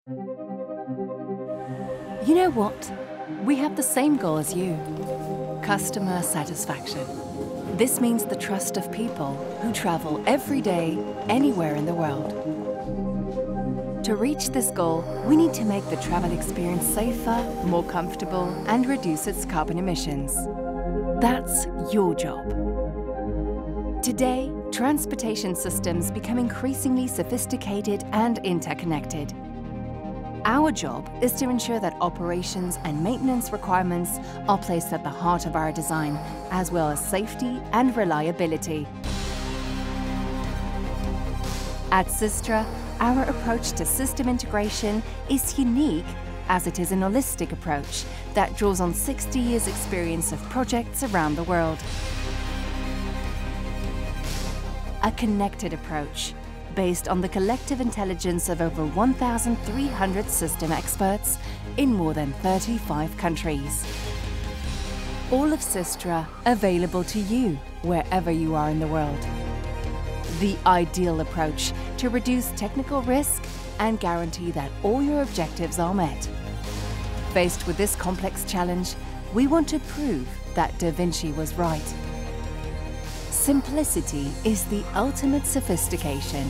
You know what? We have the same goal as you: customer satisfaction. This means the trust of people who travel every day, anywhere in the world. To reach this goal, we need to make the travel experience safer, more comfortable, and reduce its carbon emissions. That's your job. Today, transportation systems become increasingly sophisticated and interconnected. Our job is to ensure that operations and maintenance requirements are placed at the heart of our design, as well as safety and reliability. At SYSTRA, our approach to system integration is unique, as it is an holistic approach that draws on 60 years' experience of projects around the world. A connected approach based on the collective intelligence of over 1,300 system experts in more than 35 countries. All of SYSTRA available to you wherever you are in the world. The ideal approach to reduce technical risk and guarantee that all your objectives are met. Faced with this complex challenge, we want to prove that Da Vinci was right. Simplicity is the ultimate sophistication.